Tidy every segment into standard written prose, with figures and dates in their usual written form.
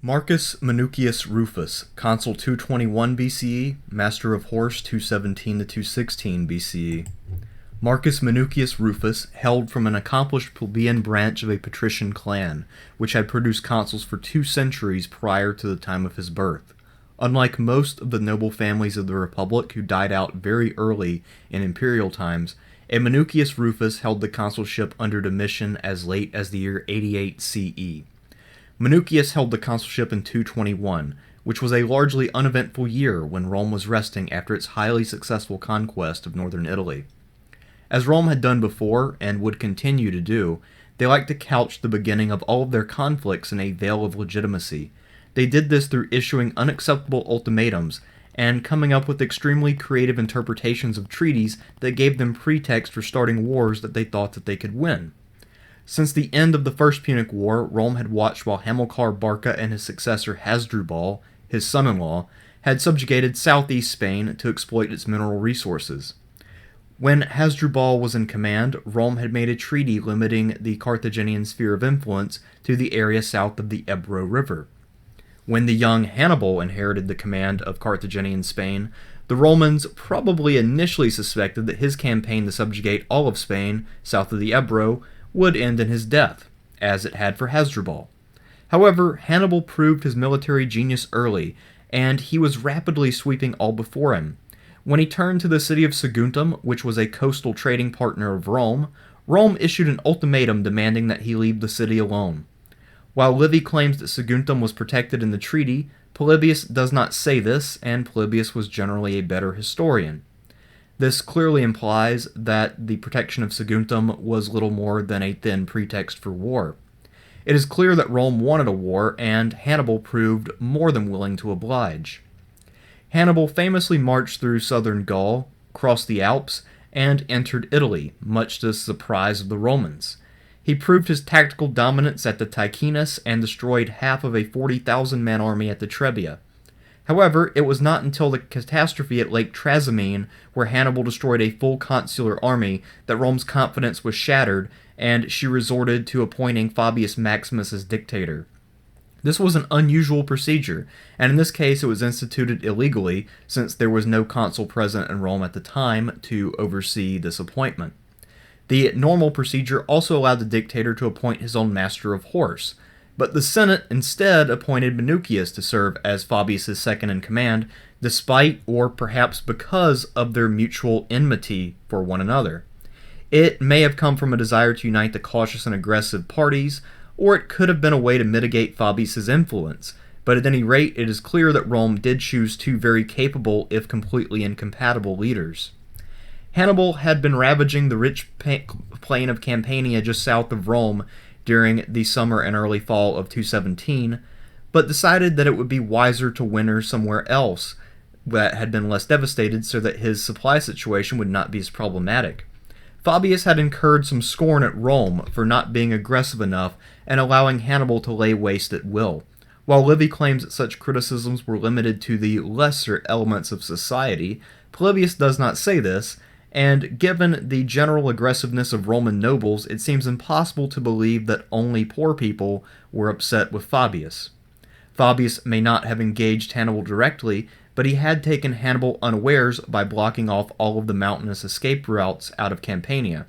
Marcus Minucius Rufus, Consul 221 BCE, Master of Horse 217 to 216 BCE. Marcus Minucius Rufus hailed from an accomplished plebeian branch of a patrician clan, which had produced consuls for 2 centuries prior to the time of his birth. Unlike most of the noble families of the Republic who died out very early in imperial times, a Minucius Rufus held the consulship under Domitian as late as the year 88 CE. Minucius held the consulship in 221, which was a largely uneventful year when Rome was resting after its highly successful conquest of northern Italy. As Rome had done before, and would continue to do, they liked to couch the beginning of all of their conflicts in a veil of legitimacy. They did this through issuing unacceptable ultimatums and coming up with extremely creative interpretations of treaties that gave them pretext for starting wars that they thought that they could win. Since the end of the First Punic War, Rome had watched while Hamilcar Barca and his successor Hasdrubal, his son-in-law, had subjugated southeast Spain to exploit its mineral resources. When Hasdrubal was in command, Rome had made a treaty limiting the Carthaginian sphere of influence to the area south of the Ebro River. When the young Hannibal inherited the command of Carthaginian Spain, the Romans probably initially suspected that his campaign to subjugate all of Spain south of the Ebro would end in his death, as it had for Hasdrubal. However, Hannibal proved his military genius early, and he was rapidly sweeping all before him. When he turned to the city of Saguntum, which was a coastal trading partner of Rome, Rome issued an ultimatum demanding that he leave the city alone. While Livy claims that Saguntum was protected in the treaty, Polybius does not say this, and Polybius was generally a better historian. This clearly implies that the protection of Saguntum was little more than a thin pretext for war. It is clear that Rome wanted a war, and Hannibal proved more than willing to oblige. Hannibal famously marched through southern Gaul, crossed the Alps, and entered Italy, much to the surprise of the Romans. He proved his tactical dominance at the Ticinus and destroyed half of a 40,000-man army at the Trebia. However, it was not until the catastrophe at Lake Trasimene, where Hannibal destroyed a full consular army, that Rome's confidence was shattered, and she resorted to appointing Fabius Maximus as dictator. This was an unusual procedure, and in this case it was instituted illegally, since there was no consul present in Rome at the time to oversee this appointment. The normal procedure also allowed the dictator to appoint his own master of horse, but the Senate instead appointed Minucius to serve as Fabius' second-in-command, despite, or perhaps because, of their mutual enmity for one another. It may have come from a desire to unite the cautious and aggressive parties, or it could have been a way to mitigate Fabius' influence, but at any rate it is clear that Rome did choose 2 very capable, if completely incompatible, leaders. Hannibal had been ravaging the rich plain of Campania just south of Rome during the summer and early fall of 217, but decided that it would be wiser to winter somewhere else that had been less devastated so that his supply situation would not be as problematic. Fabius had incurred some scorn at Rome for not being aggressive enough and allowing Hannibal to lay waste at will. While Livy claims that such criticisms were limited to the lesser elements of society, Polybius does not say this, and given the general aggressiveness of Roman nobles, it seems impossible to believe that only poor people were upset with Fabius. Fabius may not have engaged Hannibal directly, but he had taken Hannibal unawares by blocking off all of the mountainous escape routes out of Campania.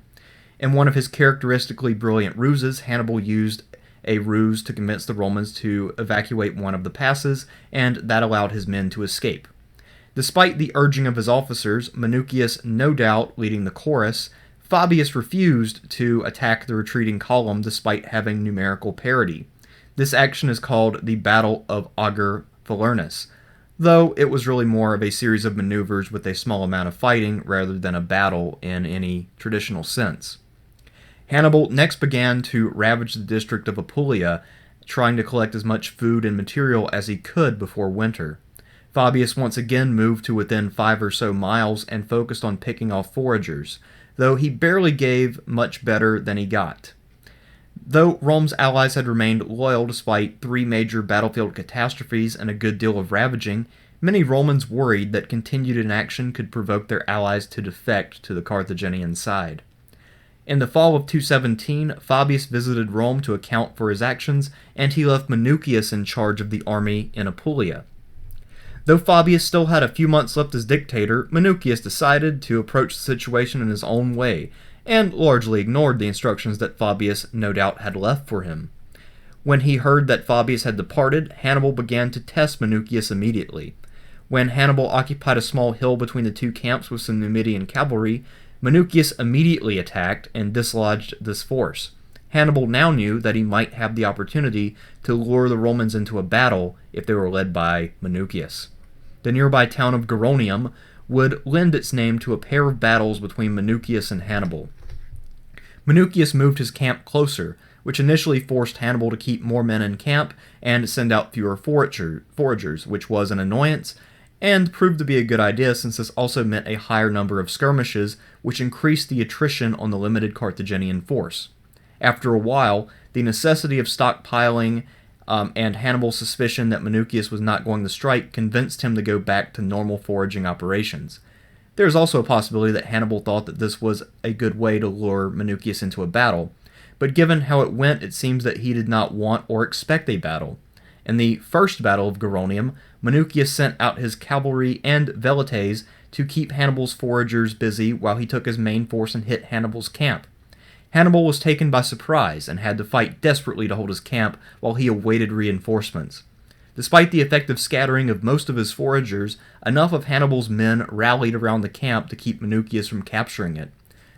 In one of his characteristically brilliant ruses, Hannibal used a ruse to convince the Romans to evacuate one of the passes, and that allowed his men to escape. Despite the urging of his officers, Minucius no doubt leading the chorus, Fabius refused to attack the retreating column despite having numerical parity. This action is called the Battle of Augur Falernus, though it was really more of a series of maneuvers with a small amount of fighting rather than a battle in any traditional sense. Hannibal next began to ravage the district of Apulia, trying to collect as much food and material as he could before winter. Fabius once again moved to within 5 or so miles and focused on picking off foragers, though he barely gave much better than he got. Though Rome's allies had remained loyal despite 3 major battlefield catastrophes and a good deal of ravaging, many Romans worried that continued inaction could provoke their allies to defect to the Carthaginian side. In the fall of 217, Fabius visited Rome to account for his actions, and he left Minucius in charge of the army in Apulia. Though Fabius still had a few months left as dictator, Minucius decided to approach the situation in his own way, and largely ignored the instructions that Fabius no doubt had left for him. When he heard that Fabius had departed, Hannibal began to test Minucius immediately. When Hannibal occupied a small hill between the two camps with some Numidian cavalry, Minucius immediately attacked and dislodged this force. Hannibal now knew that he might have the opportunity to lure the Romans into a battle if they were led by Minucius. The nearby town of Geronium would lend its name to a pair of battles between Minucius and Hannibal. Minucius moved his camp closer, which initially forced Hannibal to keep more men in camp and send out fewer foragers, which was an annoyance, and proved to be a good idea since this also meant a higher number of skirmishes, which increased the attrition on the limited Carthaginian force. After a while, the necessity of stockpiling and Hannibal's suspicion that Minucius was not going to strike convinced him to go back to normal foraging operations. There is also a possibility that Hannibal thought that this was a good way to lure Minucius into a battle, but given how it went, it seems that he did not want or expect a battle. In the first battle of Geronium, Minucius sent out his cavalry and velites to keep Hannibal's foragers busy while he took his main force and hit Hannibal's camp. Hannibal was taken by surprise and had to fight desperately to hold his camp while he awaited reinforcements. Despite the effective scattering of most of his foragers, enough of Hannibal's men rallied around the camp to keep Minucius from capturing it.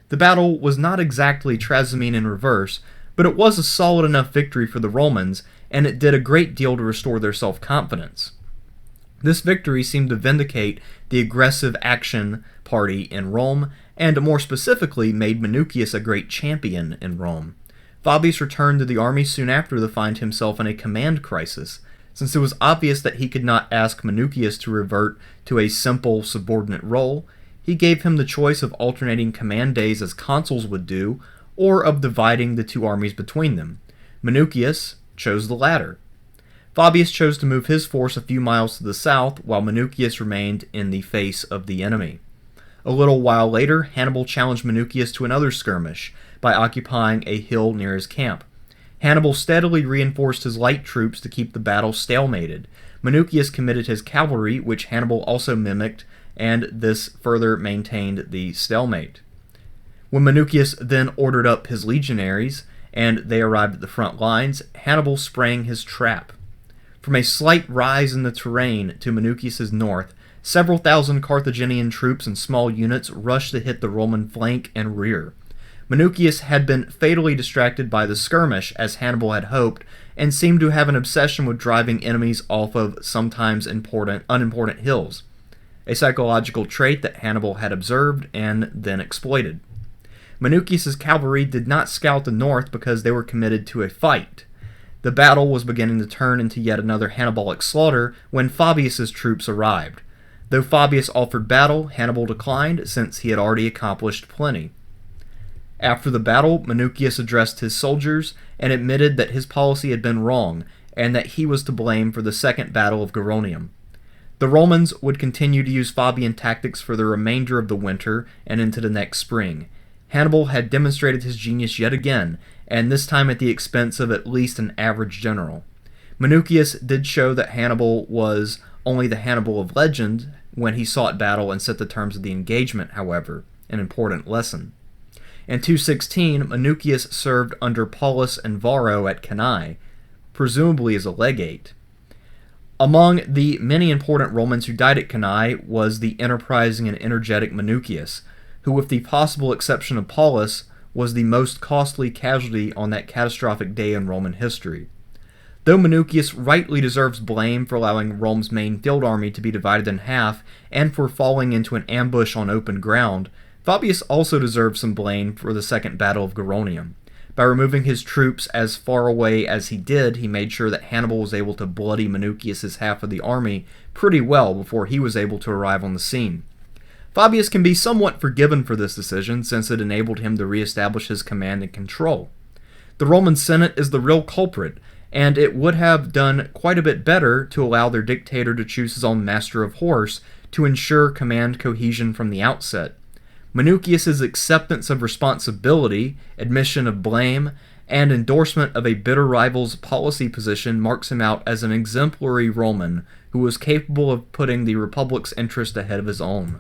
The battle was not exactly Trasimene in reverse, but it was a solid enough victory for the Romans, and it did a great deal to restore their self-confidence. This victory seemed to vindicate the aggressive action party in Rome, and more specifically made Minucius a great champion in Rome. Fabius returned to the army soon after to find himself in a command crisis. Since it was obvious that he could not ask Minucius to revert to a simple subordinate role, he gave him the choice of alternating command days as consuls would do, or of dividing the two armies between them. Minucius chose the latter. Fabius chose to move his force a few miles to the south, while Minucius remained in the face of the enemy. A little while later, Hannibal challenged Minucius to another skirmish by occupying a hill near his camp. Hannibal steadily reinforced his light troops to keep the battle stalemated. Minucius committed his cavalry, which Hannibal also mimicked, and this further maintained the stalemate. When Minucius then ordered up his legionaries, and they arrived at the front lines, Hannibal sprang his trap. From a slight rise in the terrain to Minucius's north, several thousand Carthaginian troops and small units rushed to hit the Roman flank and rear. Minucius had been fatally distracted by the skirmish, as Hannibal had hoped, and seemed to have an obsession with driving enemies off of sometimes unimportant hills, a psychological trait that Hannibal had observed and then exploited. Minucius's cavalry did not scout the north because they were committed to a fight. The battle was beginning to turn into yet another Hannibalic slaughter when Fabius's troops arrived. Though Fabius offered battle, Hannibal declined since he had already accomplished plenty. After the battle, Minucius addressed his soldiers and admitted that his policy had been wrong and that he was to blame for the second battle of Geronium. The Romans would continue to use Fabian tactics for the remainder of the winter and into the next spring. Hannibal had demonstrated his genius yet again, and this time at the expense of at least an average general. Minucius did show that Hannibal was only the Hannibal of legend when he sought battle and set the terms of the engagement, however, an important lesson. In 216, Minucius served under Paulus and Varro at Cannae, presumably as a legate. Among the many important Romans who died at Cannae was the enterprising and energetic Minucius, who, with the possible exception of Paulus, was the most costly casualty on that catastrophic day in Roman history. Though Minucius rightly deserves blame for allowing Rome's main field army to be divided in half and for falling into an ambush on open ground, Fabius also deserves some blame for the Second Battle of Geronium. By removing his troops as far away as he did, he made sure that Hannibal was able to bloody Minucius's half of the army pretty well before he was able to arrive on the scene. Fabius can be somewhat forgiven for this decision, since it enabled him to reestablish his command and control. The Roman Senate is the real culprit, and it would have done quite a bit better to allow their dictator to choose his own master of horse to ensure command cohesion from the outset. Minucius's acceptance of responsibility, admission of blame, and endorsement of a bitter rival's policy position marks him out as an exemplary Roman who was capable of putting the Republic's interest ahead of his own.